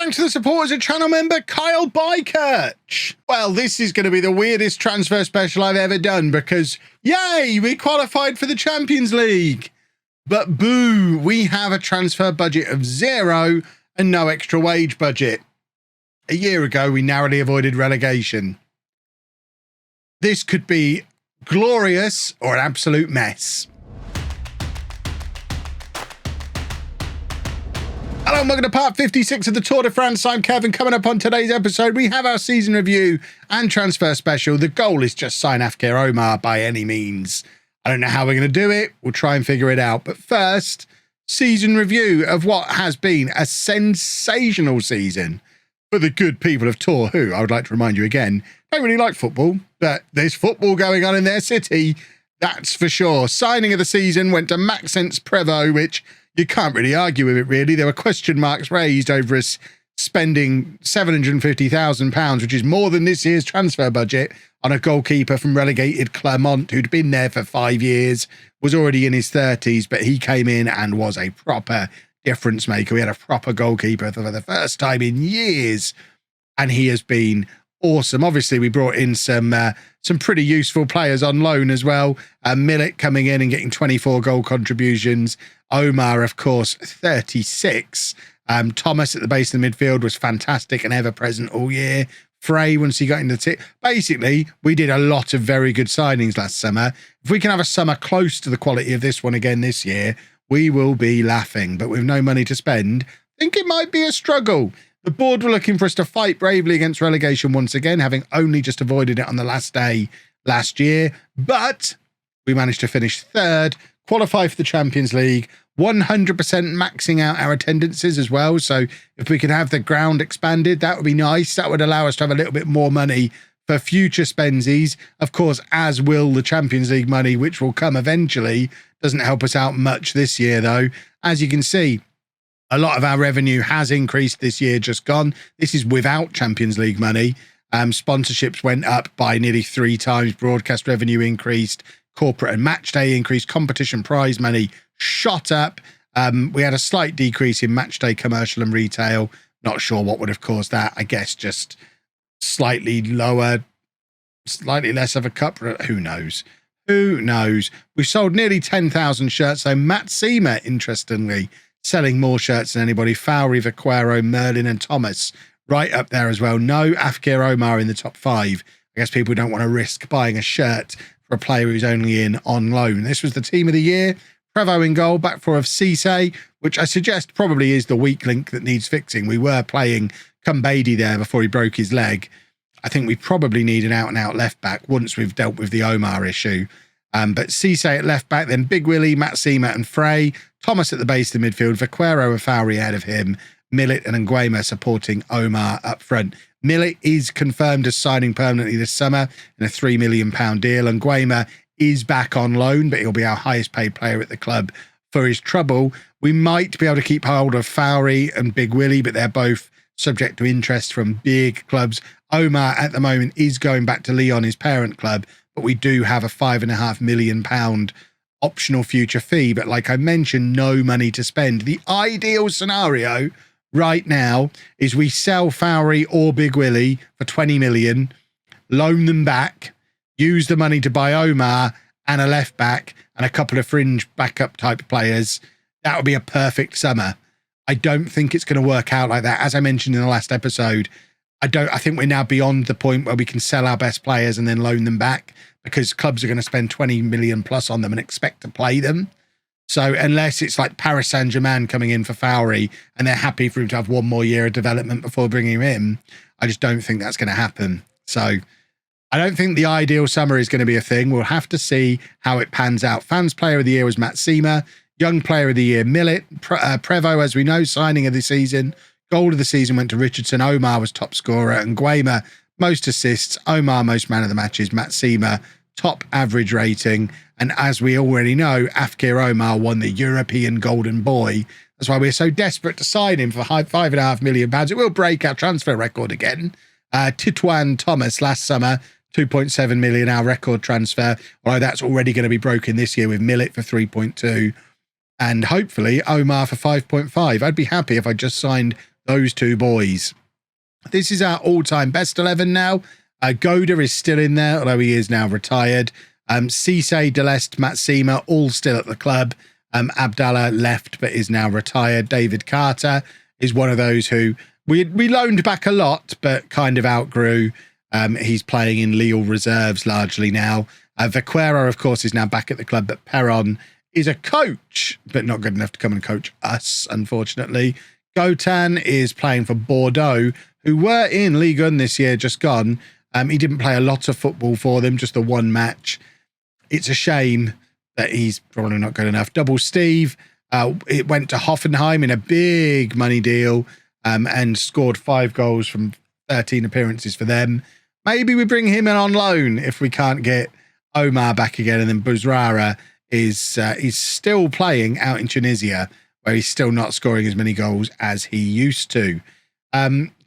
Thanks to the support as a channel member, Kyle Bykirch. Well, this is going to be the weirdest transfer special I've ever done because, yay, we qualified for the Champions League. But boo, we have a transfer budget of 0 and no extra wage budget. A year ago, we narrowly avoided relegation. This could be glorious or an absolute mess. Hello and welcome to part 56 of the Tour de France. I'm Kevin. Coming up on today's episode, we have our season review and transfer special. The goal is just sign Afkir Omar by any means. I don't know how we're going to do it. We'll try and figure it out. But first, season review of what has been a sensational season for the good people of Tour, who, I would like to remind you again, don't really like football, but there's football going on in their city, that's for sure. Signing of the season went to Maxence Prévost, which you can't really argue with it, really. There were question marks raised over us spending £750,000, which is more than this year's transfer budget, on a goalkeeper from relegated Clermont who'd been there for 5 years, was already in his 30s, but he came in and was a proper difference maker. We had a proper goalkeeper for the first time in years, and he has been awesome. Obviously, we brought in some pretty useful players on loan as well. Millet coming in and getting 24 goal contributions. Omar, of course, 36. Thomas at the base of the midfield was fantastic and ever-present all year. Frey, once he got into the basically, we did a lot of very good signings last summer. If we can have a summer close to the quality of this one again this year, we will be laughing. But with no money to spend, I think it might be a struggle. The board were looking for us to fight bravely against relegation once again, having only just avoided it on the last day last year. But we managed to finish third, qualify for the Champions League, 100% maxing out our attendances as well. So if we could have the ground expanded, that would be nice. That would allow us to have a little bit more money for future spensies. Of course, as will the Champions League money, which will come eventually. Doesn't help us out much this year, though. As you can see, a lot of our revenue has increased this year, just gone. This is without Champions League money. Sponsorships went up by nearly 3 times. Broadcast revenue increased. Corporate and match day increased. Competition prize money shot up. We had a slight decrease in match day commercial and retail. Not sure what would have caused that. I guess just slightly lower, slightly less of a cup. Who knows? Who knows? We sold nearly 10,000 shirts. So Matt Seamer, interestingly, selling more shirts than anybody. Fowry, Vaquero, Merlin and Thomas right up there as well. No Afkir Omar in the top 5. I guess people don't want to risk buying a shirt for a player who's only in on loan. This was the team of the year. Prévost in goal, back four of Cisse, which I suggest probably is the weak link that needs fixing. We were playing Kumbedi there before he broke his leg. I think we probably need an out-and-out left-back once we've dealt with the Omar issue. But Cisse at left-back, then Big Willie, Matt Seamer and Frey. Thomas at the base of the midfield. Vaquero and Fowry ahead of him. Millet and Nguema supporting Omar up front. Millet is confirmed as signing permanently this summer in a £3 million deal. And Nguema is back on loan, but he'll be our highest paid player at the club for his trouble. We might be able to keep hold of Fowry and Big Willie, but they're both subject to interest from big clubs. Omar at the moment is going back to Lyon, his parent club, but we do have a £5.5 million optional future fee. But like I mentioned, no money to spend. The ideal scenario right now is we sell Fowry or Big Willie for 20 million, loan them back, use the money to buy Omar and a left back and a couple of fringe backup type players. That would be a perfect summer. I don't think it's going to work out like that. As I mentioned in the last episode, I think we're now beyond the point where we can sell our best players and then loan them back, because clubs are going to spend 20 million plus on them and expect to play them. So unless it's like Paris Saint Germain coming in for Fowry and they're happy for him to have one more year of development before bringing him in, I just don't think that's going to happen. So I don't think the ideal summer is going to be a thing. We'll have to see how it pans out. Fans Player of the Year was Matt Seamer. Young Player of the Year, Millet. Prévost, as we know, signing of the season. Goal of the season went to Richardson. Omar was top scorer. And Nguema, most assists. Omar, most man of the matches. Matt Seamer, top average rating. And as we already know, Afkir Omar won the European Golden Boy. That's why we're so desperate to sign him for £5.5 million. It will break our transfer record again. Titouan Thomas last summer, 2.7 million, our record transfer. Although that's already going to be broken this year with Millet for 3.2. And hopefully Omar for 5.5. I'd be happy if I just signed those two boys. This is our all-time best 11 now. Goda is still in there, although he is now retired. Cisse, Deleste, Matsima, all still at the club. Abdallah left but is now retired. David Carter is one of those who we loaned back a lot but kind of outgrew. He's playing in Lille reserves largely now. Vaquero, of course, is now back at the club, but Perron is a coach, but not good enough to come and coach us, unfortunately. Gotan is playing for Bordeaux, who were in Ligue 1 this year, just gone. He didn't play a lot of football for them, just the one match. It's a shame that he's probably not good enough. Double Steve, it went to Hoffenheim in a big money deal and scored 5 goals from 13 appearances for them. Maybe we bring him in on loan if we can't get Omar back again. And then Bouzrara is he's still playing out in Tunisia, where he's still not scoring as many goals as he used to.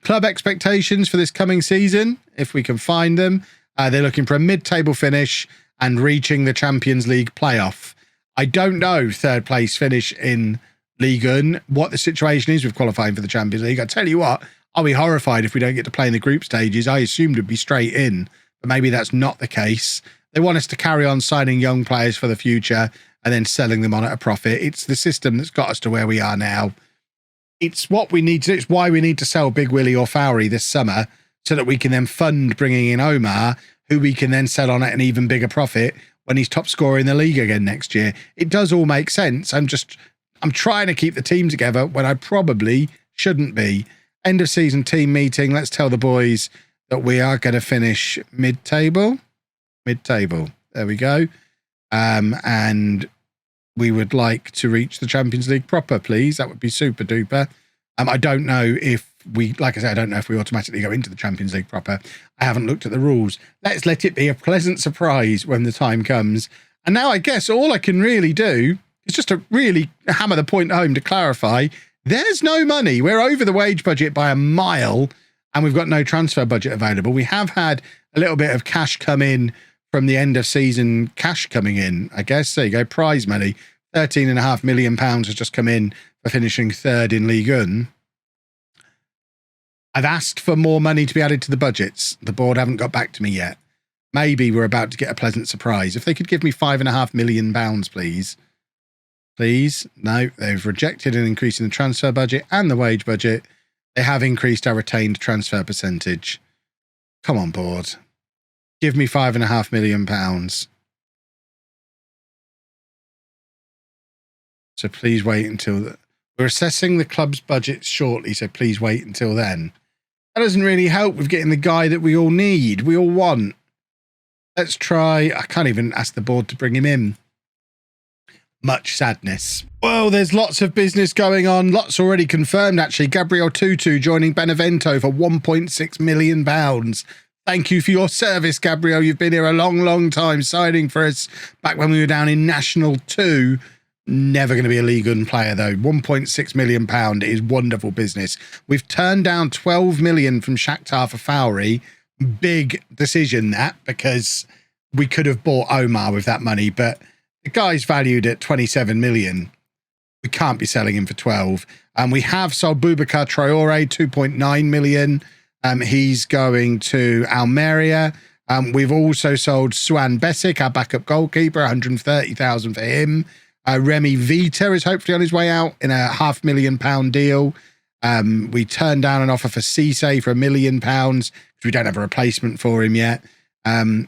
Club expectations for this coming season, if we can find them. They're looking for a mid-table finish and reaching the Champions League playoff. I don't know, third place finish in Ligue 1, what the situation is with qualifying for the Champions League. I tell you what, I'll be horrified if we don't get to play in the group stages. I assumed it'd be straight in, but maybe that's not the case. They want us to carry on signing young players for the future and then selling them on at a profit. It's the system that's got us to where we are now. It's what we need to do. It's why we need to sell Big Willie or Fowry this summer so that we can then fund bringing in Omar, who we can then sell on at an even bigger profit when he's top scorer in the league again next year. It does all make sense. I'm trying to keep the team together when I probably shouldn't be. End of season team meeting. Let's tell the boys that we are going to finish mid-table. Mid-table. There we go. And we would like to reach the Champions League proper, please. That would be super duper. I don't know if we, like I said, I don't know if we automatically go into the Champions League proper. I haven't looked at the rules. Let's let it be a pleasant surprise when the time comes. And now I guess all I can really do is just to really hammer the point home to clarify, there's no money. We're over the wage budget by a mile and we've got no transfer budget available. We have had a little bit of cash come in from the end of season cash coming in, I guess. There you go, prize money. £13.5 million has just come in for finishing third in Ligue 1. I've asked for more money to be added to the budgets. The board haven't got back to me yet. Maybe we're about to get a pleasant surprise. If they could give me £5.5 million, please. Please. No, they've rejected an increase in the transfer budget and the wage budget. They have increased our retained transfer percentage. Come on, board. Give me £5.5 million. So please wait until... We're assessing the club's budget shortly, so please wait until then. That doesn't really help with getting the guy that we all need, we all want. Let's try... I can't even ask the board to bring him in. Much sadness. Well, there's lots of business going on. Lots already confirmed, actually. Gabriel Tutu joining Benevento for £1.6 million. Thank you for your service, Gabriel. You've been here a long, long time, signing for us back when we were down in National 2. Never going to be a Ligue 1 player, though. £1.6 million is wonderful business. We've turned down $12 million from Shakhtar for Fowry. Big decision, that, because we could have bought Omar with that money, but the guy's valued at $27 million. We can't be selling him for 12. And we have sold Boubacar Traore, $2.9 million. He's going to Almeria. We've also sold Suan Besic, our backup goalkeeper, $130,000 for him. Remy Vita is hopefully on his way out in a £500,000 deal. We turned down an offer for Cisse for £1 million because we don't have a replacement for him yet. And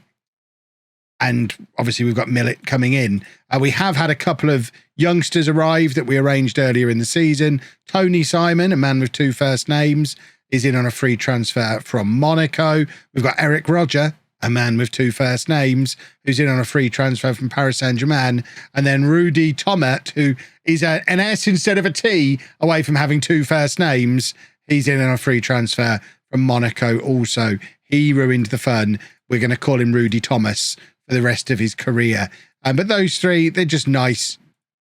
obviously we've got Millet coming in. We have had a couple of youngsters arrive that we arranged earlier in the season. Tony Simon, a man with 2 first names, is in on a free transfer from Monaco. We've got Eric Roger, a man with 2 first names, who's in on a free transfer from Paris Saint Germain. And then Rudy Tomat, who is an S instead of a T away from having 2 first names. He's in on a free transfer from Monaco also. He ruined the fun. We're going to call him Rudy Thomas for the rest of his career. But those 3, they're just nice,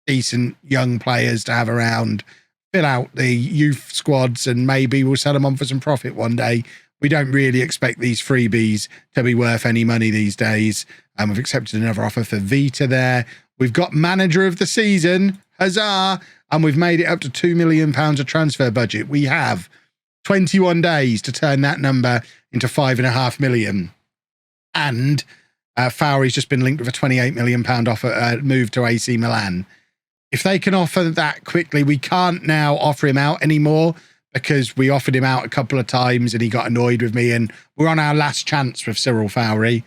decent young players to have around. Fill out the youth squads and maybe we'll sell them on for some profit one day. We don't really expect these freebies to be worth any money these days. We've accepted another offer for Vita there. We've got manager of the season. Huzzah! And we've made it up to £2 million of transfer budget. We have 21 days to turn that number into £5.5 million. And Fowry's just been linked with a £28 million offer move to AC Milan. If they can offer that quickly, we can't now offer him out anymore because we offered him out a couple of times and he got annoyed with me, and we're on our last chance with Cyril Fowry.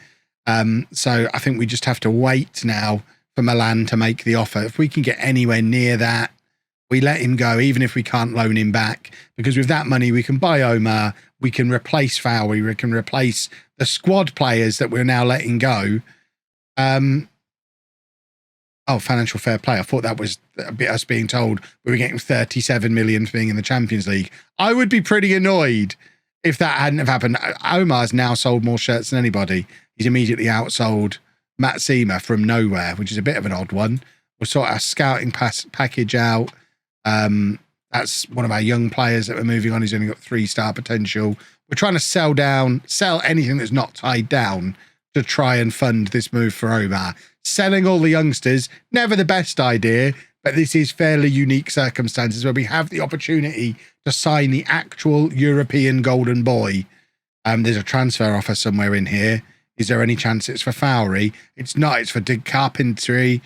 So I think we just have to wait now for Milan to make the offer. If we can get anywhere near that, we let him go, even if we can't loan him back, because with that money, we can buy Omar, we can replace Fowry, we can replace the squad players that we're now letting go. Oh, financial fair play. I thought that was a bit us being told we were getting 37 million for being in the Champions League. I would be pretty annoyed if that hadn't have happened. Omar's now sold more shirts than anybody. He's immediately outsold Matt Seamer from nowhere, which is a bit of an odd one. We'll sort our scouting package out. That's one of our young players that we're moving on. He's only got 3-star potential. We're trying to sell anything that's not tied down to try and fund this move for Omar. Selling all the youngsters, never the best idea, but this is fairly unique circumstances where we have the opportunity to sign the actual European golden boy. There's a transfer offer somewhere in here. Is there any chance it's for Fowry? It's not. It's for Dig Carpentry.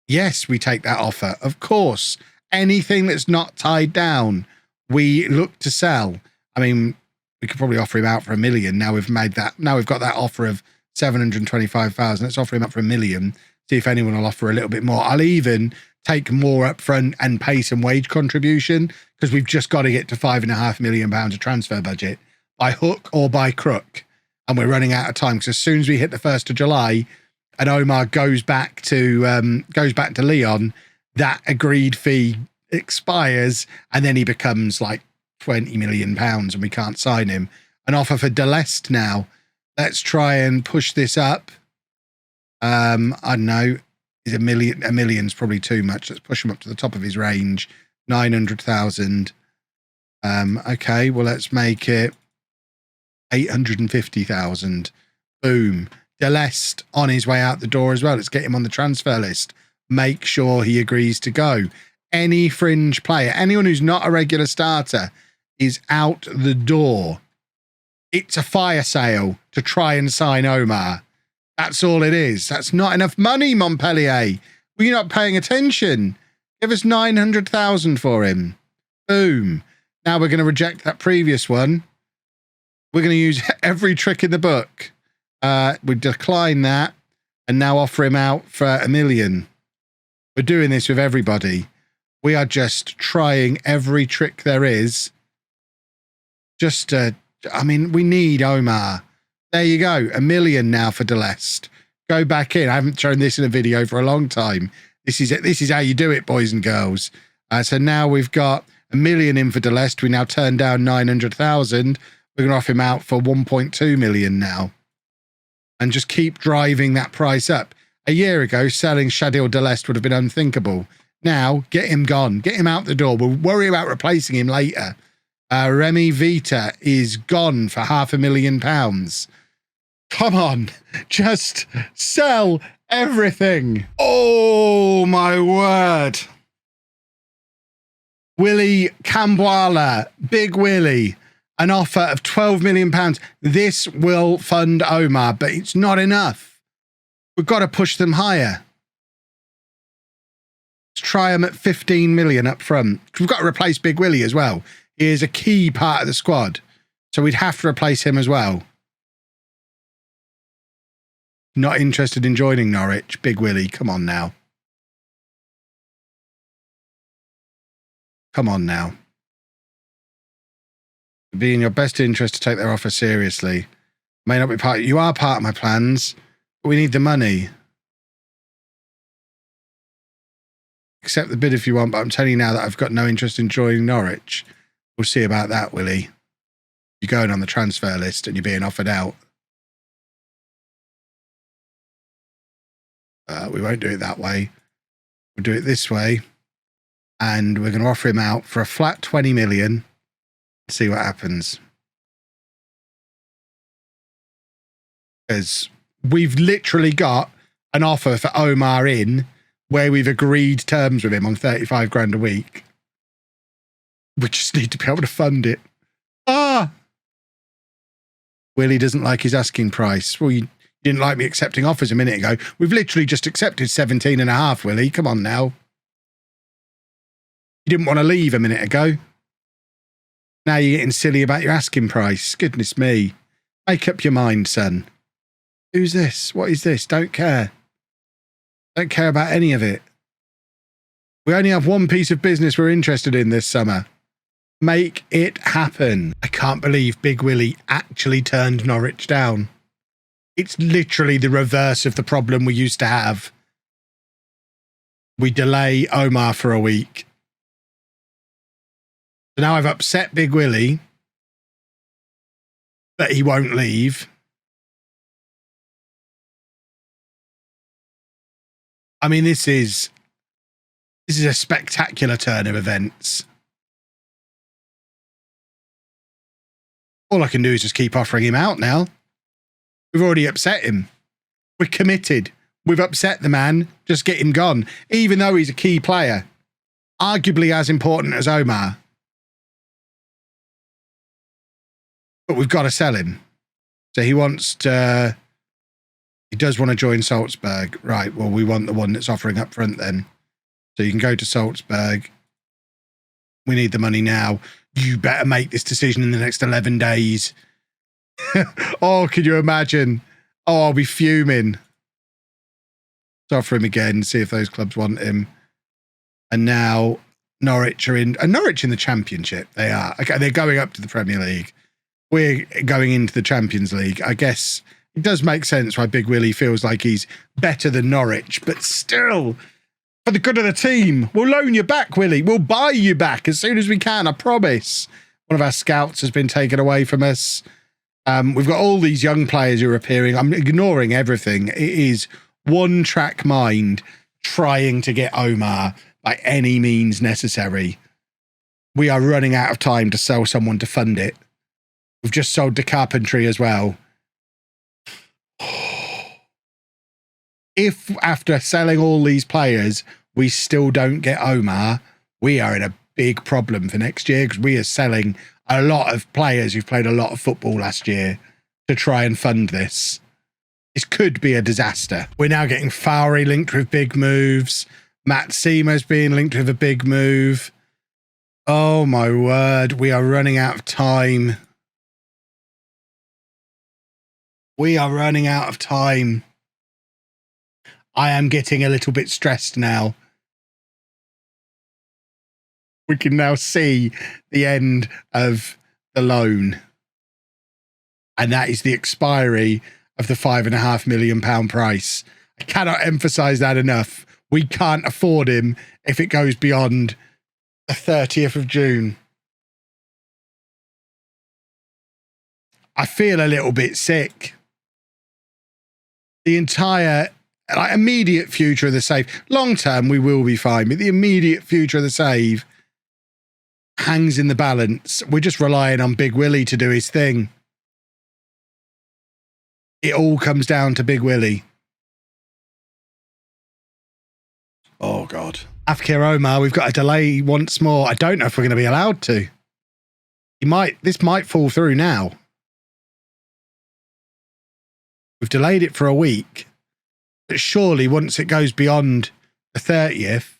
Yes, we take that offer. Of course. Anything that's not tied down, we look to sell. I mean, we could probably offer him out for $1 million. Now we've made that. Now we've got that offer of 725,000. Let's offer him up for $1 million. See if anyone will offer a little bit more. I'll even take more up front and pay some wage contribution because we've just got to get to £5.5 million of transfer budget by hook or by crook. And we're running out of time because as soon as we hit the 1st of July and Omar goes back to Lyon, that agreed fee expires and then he becomes like £20 million and we can't sign him. An offer for Deleste now. Let's try and push this up. I don't know. Is a million's probably too much. Let's push him up to the top of his range. 900,000. Okay, well, let's make it 850,000. Boom. Deleste on his way out the door as well. Let's get him on the transfer list. Make sure he agrees to go. Any fringe player, anyone who's not a regular starter, is out the door. It's a fire sale to try and sign Omar. That's all it is. That's not enough money, Montpellier. Were you not paying attention? Give us 900,000 for him. Boom. Now we're going to reject that previous one. We're going to use every trick in the book. We decline that and now offer him out for $1 million. We're doing this with everybody. We are just trying every trick there is. We need Omar. There you go. $1 million now for Deleste. Go back in. I haven't shown this in a video for a long time. This is it. This is how you do it, boys and girls. So now we've got $1 million in for Deleste. We now turn down 900,000. We're going to offer him out for 1.2 million now. And just keep driving that price up. A year ago, selling Shadil Deleste would have been unthinkable. Now, get him gone. Get him out the door. We'll worry about replacing him later. Remy Vita is gone for £500,000. Come on, just sell everything. Oh, my word. Willie Camboala, Big Willie, an offer of £12 million. This will fund Omar, but it's not enough. We've got to push them higher. Let's try them at 15 million up front. We've got to replace Big Willie as well. He is a key part of the squad. So we'd have to replace him as well. Not interested in joining Norwich. Big Willie, come on now. Come on now. It'd be in your best interest to take their offer seriously. May not be part. You are part of my plans, but we need the money. Accept the bid if you want, but I'm telling you now that I've got no interest in joining Norwich. We'll see about that, Willie. You're going on the transfer list and you're being offered out. We won't do it that way. We'll do it this way. And we're going to offer him out for a flat 20 million. See what happens. Because we've literally got an offer for Omar in where we've agreed terms with him on 35 grand a week. We just need to be able to fund it. Willie doesn't like his asking price. Well, you didn't like me accepting offers a minute ago. We've literally just accepted 17.5, Willie. Come on now. You didn't want to leave a minute ago. Now you're getting silly about your asking price. Goodness me. Make up your mind, son. Who's this? What is this? Don't care. Don't care about any of it. We only have one piece of business we're interested in this summer. Make it happen. I can't believe Big Willie actually turned Norwich down. It's literally the reverse of the problem we used to have. We delay Omar for a week. So now I've upset Big Willie, but he won't leave. I mean, this is a spectacular turn of events. All I can do is just keep offering him out now. We've already upset him. We're committed. We've upset the man. Just get him gone. Even though he's a key player. Arguably as important as Omar. But we've got to sell him. So he wants to... He does want to join Salzburg. Right, well, we want the one that's offering up front then. So you can go to Salzburg. We need the money now. You better make this decision in the next 11 days. Oh, can you imagine? Oh, I'll be fuming. Let's offer him again, see if those clubs want him. And now Norwich are in... Norwich in the Championship. They are. Okay, they're going up to the Premier League. We're going into the Champions League. I guess it does make sense why Big Willie feels like he's better than Norwich, but still... For the good of the team, we'll loan you back, Willie. We'll buy you back as soon as we can, I promise. One of our scouts has been taken away from us. We've got all these young players who are appearing. I'm ignoring everything. It is one-track mind trying to get Omar by any means necessary. We are running out of time to sell someone to fund it. We've just sold the carpentry as well. If after selling all these players, we still don't get Omar, we are in a big problem for next year because we are selling a lot of players who've played a lot of football last year to try and fund this. This could be a disaster. We're now getting Fowry linked with big moves. Matt Seamer's being linked with a big move. Oh my word, we are running out of time. We are running out of time. I am getting a little bit stressed now. We can now see the end of the loan. And that is the expiry of the £5.5 million price. I cannot emphasize that enough. We can't afford him if it goes beyond the 30th of June. I feel a little bit sick. The entire... immediate future of the save. Long term, we will be fine, but the immediate future of the save hangs in the balance. We're just relying on Big Willie to do his thing. It all comes down to Big Willie. Oh, God. Afkir Omar, we've got a delay once more. I don't know if we're going to be allowed to. This might fall through now. We've delayed it for a week. But surely once it goes beyond the 30th,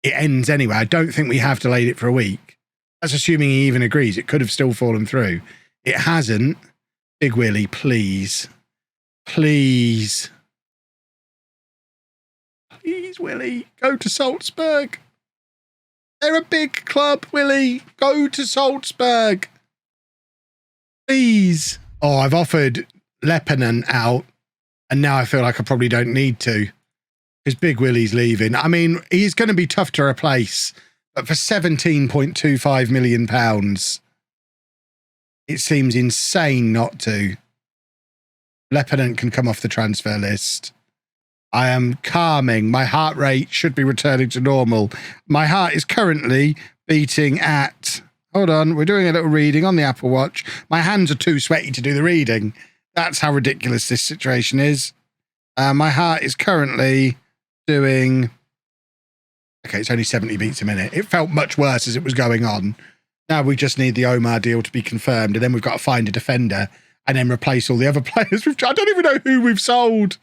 it ends anyway. I don't think we have delayed it for a week. That's assuming he even agrees. It could have still fallen through. It hasn't. Big Willie, please. Please. Please, Willie, go to Salzburg. They're a big club, Willie. Go to Salzburg. Please. Oh, I've offered Leppinen out. And now I feel like I probably don't need to because Big Willie's leaving. I mean, he's going to be tough to replace, but for £17.25 million, it seems insane not to. Leppinen can come off the transfer list. I am calming. My heart rate should be returning to normal. My heart is currently beating at... Hold on, we're doing a little reading on the Apple Watch. My hands are too sweaty to do the reading. That's how ridiculous this situation is. My heart is currently doing... Okay, it's only 70 beats a minute. It felt much worse as it was going on. Now we just need the Omar deal to be confirmed, and then we've got to find a defender and then replace all the other players. I don't even know who we've sold.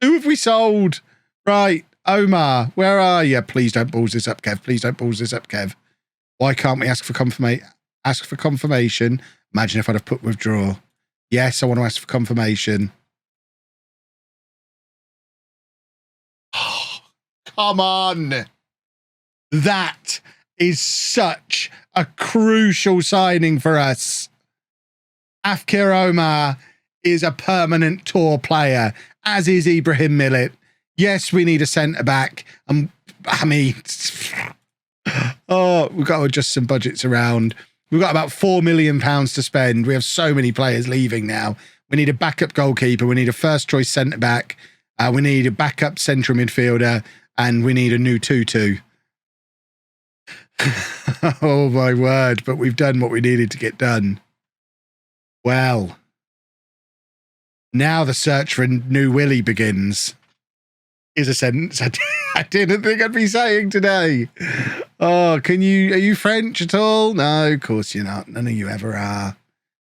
Who have we sold? Right, Omar, where are you? Please don't balls this up, Kev. Please don't balls this up, Kev. Why can't we ask for confirmation? Imagine if I'd have put withdraw. Yes, I want to ask for confirmation. Oh, come on. That is such a crucial signing for us. Afkir Omar is a permanent tour player, as is Ibrahim Millet. Yes, we need a centre-back. I mean, oh, we've got to adjust some budgets around. We've got about £4 million to spend. We have so many players leaving now. We need a backup goalkeeper. We need a first-choice centre-back. We need a backup central midfielder. And we need a new tutu. Oh, my word. But we've done what we needed to get done. Well, now the search for a new Willie begins. Is a sentence I didn't think I'd be saying today. Oh, are you French at all? No, of course you're not. None of you ever are.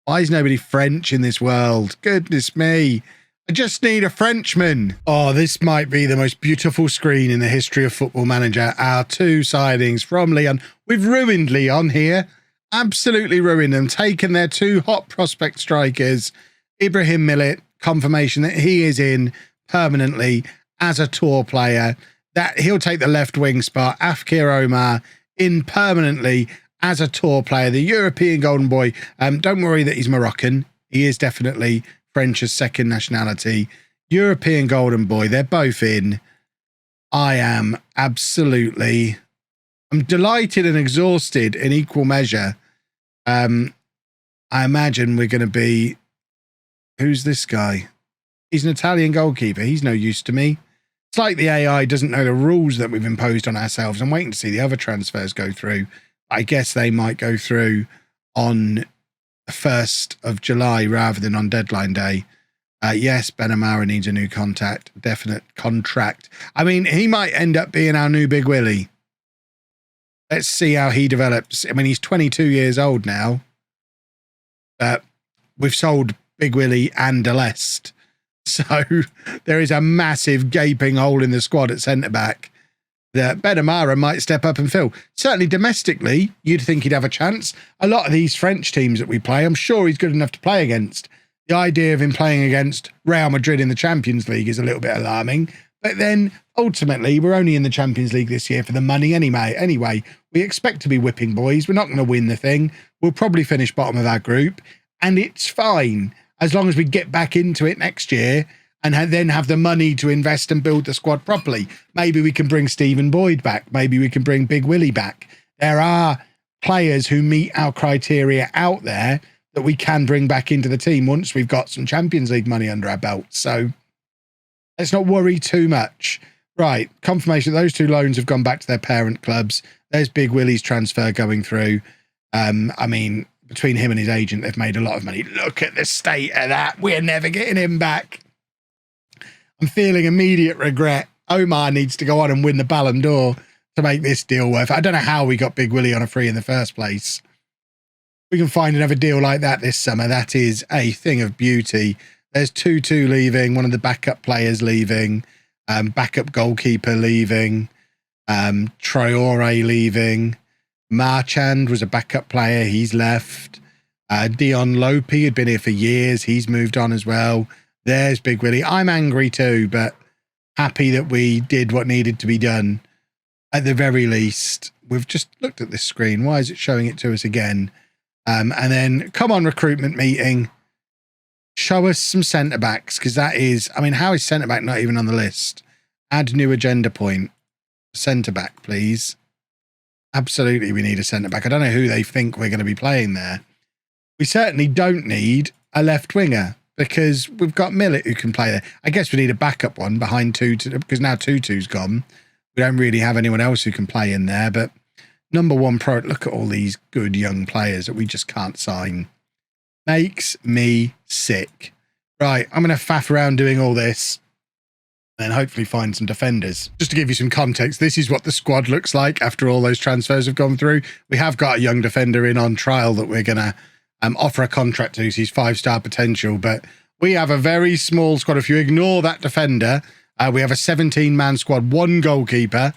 Why is nobody French in this world? Goodness me. I just need a Frenchman. Oh, this might be the most beautiful screen in the history of Football Manager. Our two signings from Lyon. We've ruined Lyon here. Absolutely ruined them. Taken their two hot prospect strikers. Ibrahim Millet, confirmation that he is in permanently as a tour player, that he'll take the left wing spot. Afkir Omar in permanently as a tour player, the European Golden Boy. Don't worry that he's Moroccan. He is definitely French as second nationality. European Golden Boy, they're both in. I'm delighted and exhausted in equal measure. I imagine we're going to be... Who's this guy? He's an Italian goalkeeper. He's no use to me. It's like the AI doesn't know the rules that we've imposed on ourselves. I'm waiting to see the other transfers go through. I guess they might go through on the 1st of July rather than on deadline day. Yes, Benamara needs a new definite contract. I mean, he might end up being our new Big Willie. Let's see how he develops. I mean, he's 22 years old now. But we've sold Big Willie and Deleste. So there is a massive gaping hole in the squad at centre-back that Benamara might step up and fill. Certainly domestically, you'd think he'd have a chance. A lot of these French teams that we play, I'm sure he's good enough to play against. The idea of him playing against Real Madrid in the Champions League is a little bit alarming. But then, ultimately, we're only in the Champions League this year for the money anyway. We expect to be whipping boys. We're not going to win the thing. We'll probably finish bottom of our group. And it's fine, as long as we get back into it next year and then have the money to invest and build the squad properly. Maybe we can bring Stephen Boyd back. Maybe we can bring Big Willie back. There are players who meet our criteria out there that we can bring back into the team once we've got some Champions League money under our belt. So let's not worry too much. Right, confirmation those two loans have gone back to their parent clubs. There's Big Willie's transfer going through. I mean, between him and his agent, they've made a lot of money. Look at the state of that. We're never getting him back. I'm feeling immediate regret. Omar needs to go on and win the Ballon d'Or to make this deal worth it. I don't know how we got Big Willie on a free in the first place. We can find another deal like that this summer. That is a thing of beauty. There's Tutu leaving, one of the backup players leaving, backup goalkeeper leaving, Traore leaving. Marchand was a backup player. He's left. Dion Lopi had been here for years. He's moved on as well. There's Big Willie. I'm angry too, but happy that we did what needed to be done. At the very least, we've just looked at this screen. Why is it showing it to us again? And then, come on, recruitment meeting. Show us some centre-backs, because that is... I mean, how is centre-back not even on the list? Add new agenda point. Centre-back, please. Absolutely, we need a centre-back. I don't know who they think we're going to be playing there. We certainly don't need a left winger, because we've got Millet who can play there. I guess we need a backup one behind Tutu, because now Tutu's gone. We don't really have anyone else who can play in there, but number one pro, look at all these good young players that we just can't sign. Makes me sick. Right, I'm going to faff around doing all this. and hopefully find some defenders. Just to give you some context, this is what the squad looks like after all those transfers have gone through. We have got a young defender in on trial that we're going to offer a contract to. He's 5-star potential, but we have a very small squad. If you ignore that defender, we have a 17-man squad, 1 goalkeeper.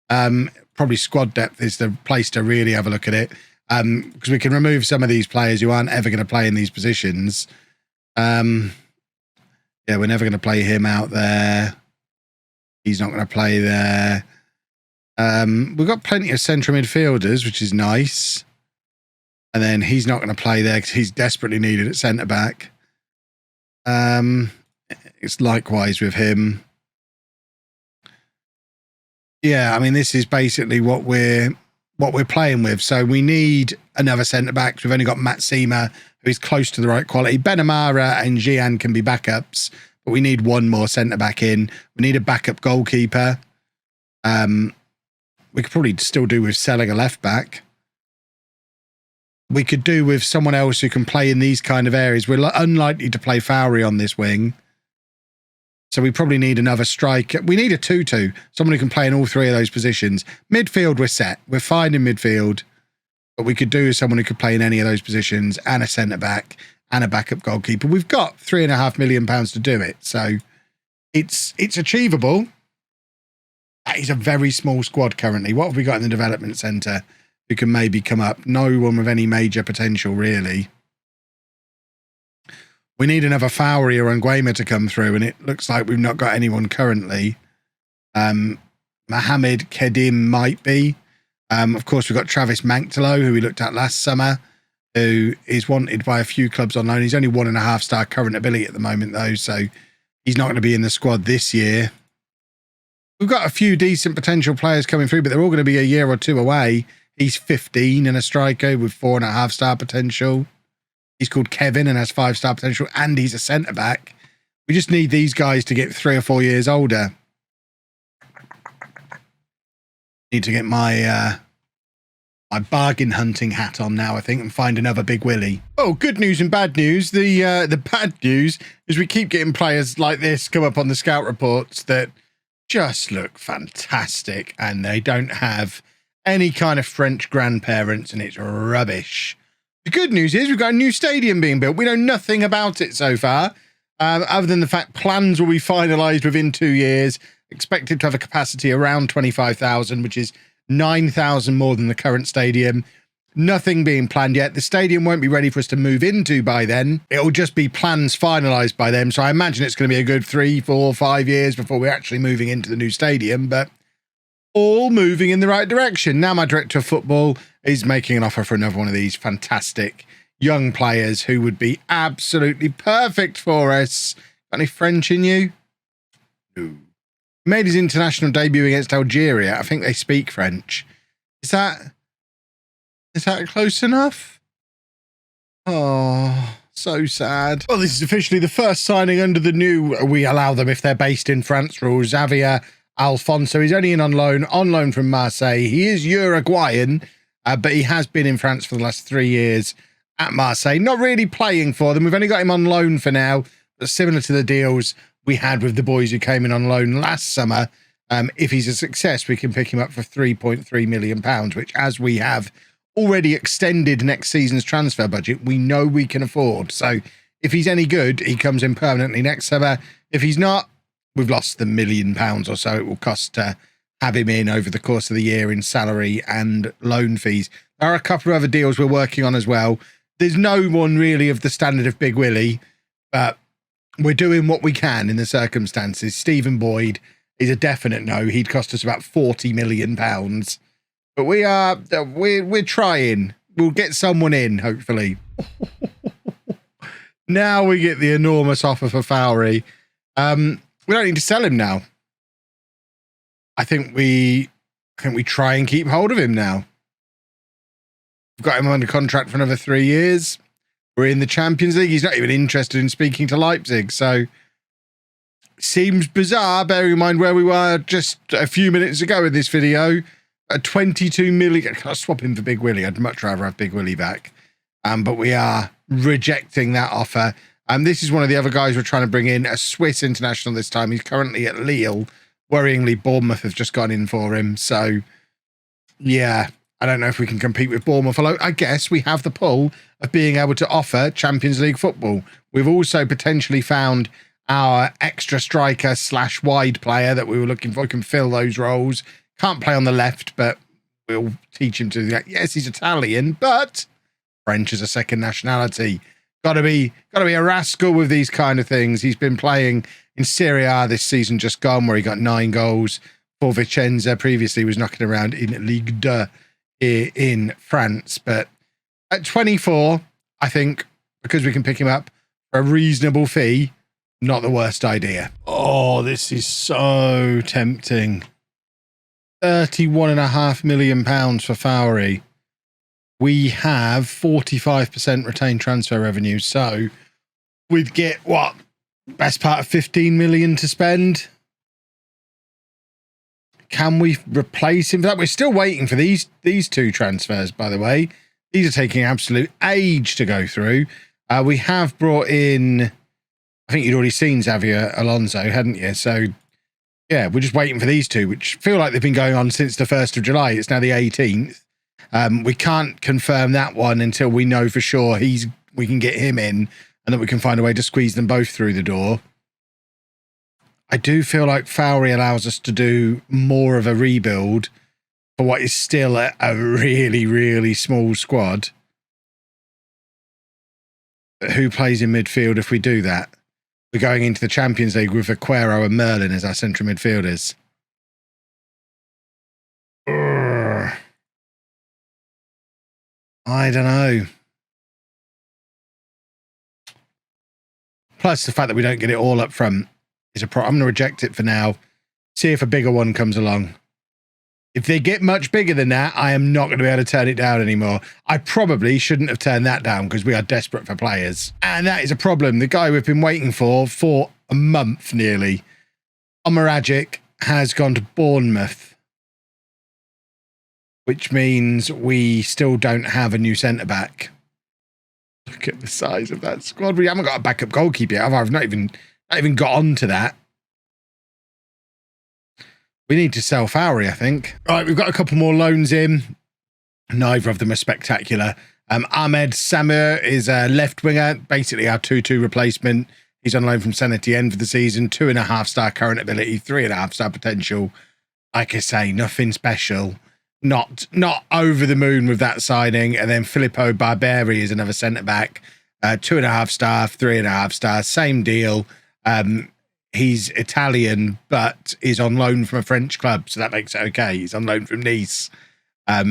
Probably squad depth is the place to really have a look at it, because we can remove some of these players who aren't ever going to play in these positions. Yeah, we're never going to play him out there. He's not going to play there. We've got plenty of central midfielders, which is nice. And then he's not going to play there because he's desperately needed at centre-back. It's likewise with him. Yeah, I mean, this is basically what we're playing with. So we need another centre-back. We've only got Matt Seamer, who's close to the right quality. Benamara and Gian can be backups, but we need one more centre-back in. We need a backup goalkeeper. We could probably still do with selling a left-back. We could do with someone else who can play in these kind of areas. We're unlikely to play Fowry on this wing. So we probably need another striker. We need a 2-2, someone who can play in all 3 of those positions. Midfield, we're set. We're fine in midfield. But we could do with someone who could play in any of those positions, and a centre-back and a backup goalkeeper. We've got £3.5 million to do it. So it's achievable. That is a very small squad currently. What have we got in the development centre who can maybe come up? No one with any major potential, really. We need another Fowry or Nguema to come through, and it looks like we've not got anyone currently. Mohamed Kedim might be. Of course, we've got Travis Manktolo, who we looked at last summer, who is wanted by a few clubs on loan. He's only 1.5-star current ability at the moment, though, so he's not going to be in the squad this year. We've got a few decent potential players coming through, but they're all going to be a year or 2 away. He's 15 and a striker with 4.5-star potential. He's called Kevin and has 5-star potential, and he's a centre-back. We just need these guys to get 3 or 4 years older. Need to get my my bargain hunting hat on now, I think, and find another Big Willie. Oh, good news and bad news. The bad news is we keep getting players like this come up on the scout reports that just look fantastic, and they don't have any kind of French grandparents, and it's rubbish. The good news is we've got a new stadium being built. We know nothing about it so far, other than the fact plans will be finalised within 2 years, expected to have a capacity around 25,000, which is 9,000 more than the current stadium. Nothing being planned yet. The stadium won't be ready for us to move into by then. It'll just be plans finalised by them. So I imagine it's going to be a good 3, 4, 5 years before we're actually moving into the new stadium, but all moving in the right direction. Now my director of football is making an offer for another one of these fantastic young players who would be absolutely perfect for us. Got any French in you? No. Made his international debut against Algeria. I think they speak French. Is that close enough? Oh, so sad. Well, this is officially the first signing under the new "we allow them if they're based in France" rule. Xavier Alfonso. He's only in on loan from Marseille. He is Uruguayan, but he has been in France for the last 3 years at Marseille. Not really playing for them. We've only got him on loan for now, but similar to the deals we had with the boys who came in on loan last summer. If he's a success, we can pick him up for £3.3 million, which, as we have already extended next season's transfer budget, we know we can afford. So if he's any good, he comes in permanently next summer. If he's not, we've lost the £1 million or so it will cost to have him in over the course of the year in salary and loan fees. There are a couple of other deals we're working on as well. There's no one really of the standard of Big Willie, but we're doing what we can in the circumstances. Stephen Boyd is a definite no. He'd cost us about £40 million. But we're trying. We'll get someone in, hopefully. Now we get the enormous offer for Fowry. We don't need to sell him now. I think we try and keep hold of him now. We've got him under contract for another 3 years. We're in the Champions League. He's not even interested in speaking to Leipzig. So seems bizarre, bearing in mind where we were just a few minutes ago in this video. A 22 million. I'll swap him for Big Willie. I'd much rather have Big Willie back. But we are rejecting that offer. This is one of the other guys we're trying to bring in, a Swiss international this time. He's currently at Lille. Worryingly, Bournemouth have just gone in for him. So, yeah, I don't know if we can compete with Bournemouth. Although I guess we have the pull of being able to offer Champions League football. We've also potentially found our extra striker / wide player that we were looking for. Can fill those roles. Can't play on the left, but we'll teach him to do that. Yes, he's Italian, but French is a second nationality. Got to be a rascal with these kind of things. He's been playing in Serie A this season just gone, where he got 9 goals for Vicenza. Previously, he was knocking around in Ligue 2 here in France. But at 24, I think, because we can pick him up for a reasonable fee, not the worst idea. Oh, this is so tempting. £31.5 million for Fowry. We have 45% retained transfer revenue, so we'd get, what, best part of 15 million to spend? Can we replace him for that? We're still waiting for these 2 transfers, by the way. These are taking absolute age to go through. We have brought in, I think you'd already seen Xavier Alonso, hadn't you? So, yeah, we're just waiting for these 2, which feel like they've been going on since the 1st of July. It's now the 18th. We can't confirm that one until we know for sure we can get him in and that we can find a way to squeeze them both through the door. I do feel like Fowry allows us to do more of a rebuild for what is still a really, really small squad. But who plays in midfield if we do that? We're going into the Champions League with Aguero and Merlin as our central midfielders. I don't know. Plus, the fact that we don't get it all up front is a problem. I'm going to reject it for now. See if a bigger one comes along. If they get much bigger than that, I am not going to be able to turn it down anymore. I probably shouldn't have turned that down because we are desperate for players. And that is a problem. The guy we've been waiting for a month nearly, Omaragic, has gone to Bournemouth, which means we still don't have a new centre-back. Look at the size of that squad. We haven't got a backup goalkeeper yet. I've not even got on to that. We need to sell Fowry, I think. Right, we've got a couple more loans in. Neither of them are spectacular. Ahmed Samir is a left winger, basically our 2-2 replacement. He's on loan from Saint Etienne for the season. 2.5-star current ability, 3.5-star potential. Like I say, nothing special. Not over the moon with that signing. And then Filippo Barberi is another centre-back. 2.5-star, 3.5-star, same deal. He's Italian, but is on loan from a French club, so that makes it okay. He's on loan from Nice,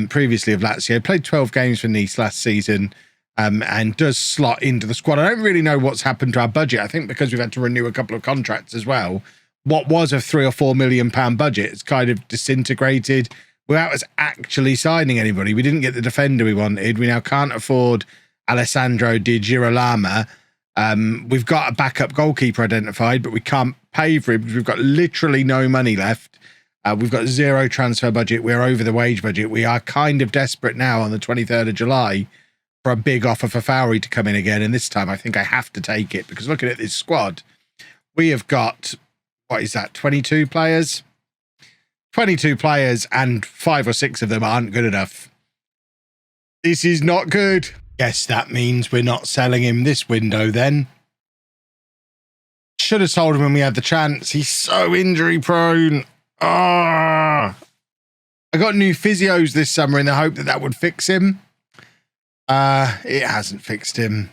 previously of Lazio. Played 12 games for Nice last season, and does slot into the squad. I don't really know what's happened to our budget. I think because we've had to renew a couple of contracts as well. What was a £3 or £4 million budget, it's kind of disintegrated without us actually signing anybody. We didn't get the defender we wanted. We now can't afford Alessandro Di Girolamo. We've got a backup goalkeeper identified, but we can't pay for him because we've got literally no money left. We've got 0 transfer budget. We're over the wage budget. We are kind of desperate now on the 23rd of July for a big offer for Fowry to come in again. And this time I think I have to take it because looking at this squad, we have got, what is that, 22 players? 22 players and 5 or 6 of them aren't good enough. This is not good. Guess that means we're not selling him this window then. Should have sold him when we had the chance. He's so injury prone. I got new physios this summer in the hope that that would fix him. It hasn't fixed him.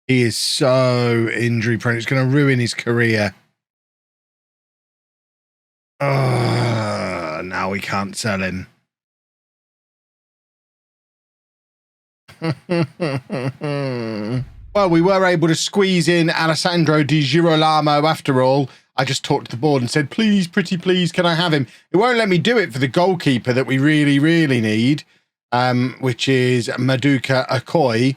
He is so injury prone. It's going to ruin his career. Now we can't sell him. Well, we were able to squeeze in Alessandro Di Girolamo after all. I just talked to the board and said, please, pretty please, can I have him? It won't let me do it for the goalkeeper that we really, really need, which is Maduka Okoye.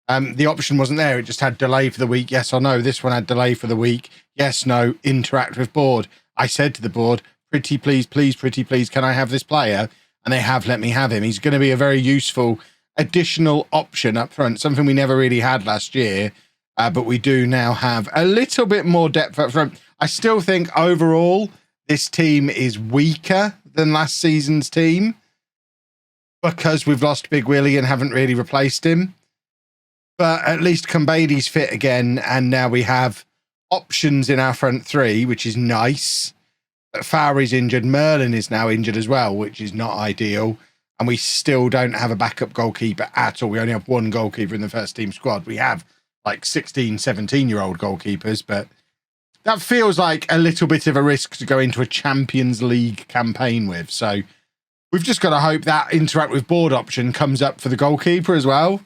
The option wasn't there. It just had delay for the week, yes or no. This one had delay for the week, yes, no, interact with board. I said to the board, pretty please, pretty please, can I have this player? And they have let me have him. He's going to be a very useful additional option up front, something we never really had last year. but we do now have a little bit more depth up front. I still think overall this team is weaker than last season's team because we've lost Big Willie and haven't really replaced him. But at least Kumbadi's fit again, and now we have options in our front three, which is nice. But Fowry's injured. Merlin is now injured as well, which is not ideal. And we still don't have a backup goalkeeper at all. We only have one goalkeeper in the first team squad. We have like 16, 17-year-old goalkeepers, but that feels like a little bit of a risk to go into a Champions League campaign with. So we've just got to hope that interact with board option comes up for the goalkeeper as well.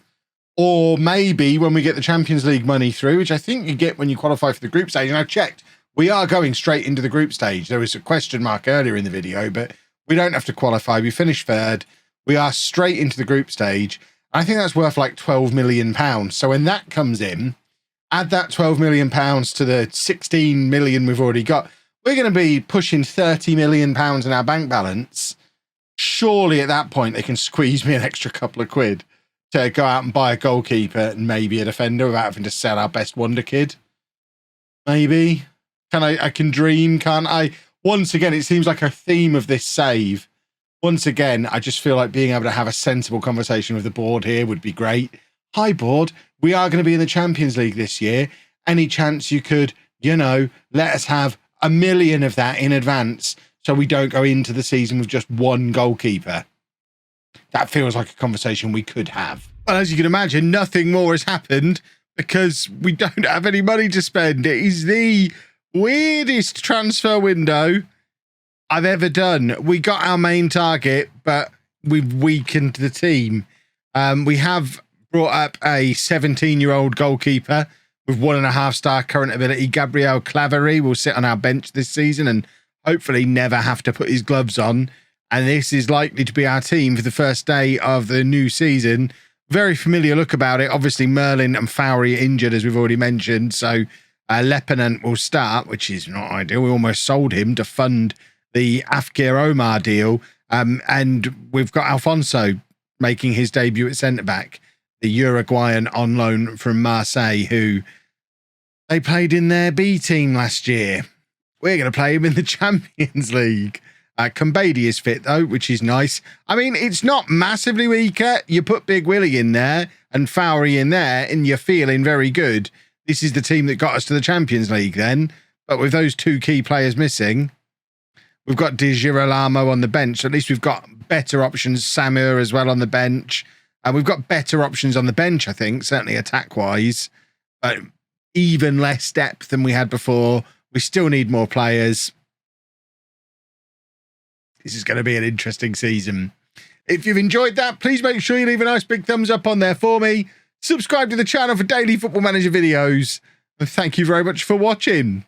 Or maybe when we get the Champions League money through, which I think you get when you qualify for the group stage. And I checked, we are going straight into the group stage. There was a question mark earlier in the video, but we don't have to qualify. We finished third. We are straight into the group stage. I think that's worth like £12 million. So when that comes in, add that £12 million to the 16 million we've already got. We're going to be pushing £30 million in our bank balance. Surely at that point, they can squeeze me an extra couple of quid to go out and buy a goalkeeper and maybe a defender without having to sell our best wonder kid. Maybe. I can dream, can't I? Once again, it seems like a theme of this save. Once again, I just feel like being able to have a sensible conversation with the board here would be great. Hi, board. We are going to be in the Champions League this year. Any chance you could, let us have $1 million of that in advance so we don't go into the season with just one goalkeeper? That feels like a conversation we could have. Well, as you can imagine, nothing more has happened because we don't have any money to spend. It is the weirdest transfer window I've ever done. We got our main target, but we've weakened the team. We have brought up a 17-year-old goalkeeper with 1.5-star current ability. Gabriel Claverie will sit on our bench this season and hopefully never have to put his gloves on. And this is likely to be our team for the first day of the new season. Very familiar look about it. Obviously, Merlin and Fowry are injured, as we've already mentioned. So Lepenant will start, which is not ideal. We almost sold him to fund the Afkir Omar deal. And we've got Alfonso making his debut at centre-back, the Uruguayan on loan from Marseille, who they played in their B team last year. We're going to play him in the Champions League. Kumbadi is fit, though, which is nice. I mean, it's not massively weaker. You put Big Willie in there and Fowry in there, and you're feeling very good. This is the team that got us to the Champions League then. But with those two key players missing, we've got Di Girolamo on the bench. At least we've got better options. Samir as well on the bench. And we've got better options on the bench, I think, certainly attack-wise. But even less depth than we had before. We still need more players. This is going to be an interesting season. If you've enjoyed that, please make sure you leave a nice big thumbs up on there for me. Subscribe to the channel for daily Football Manager videos. And thank you very much for watching.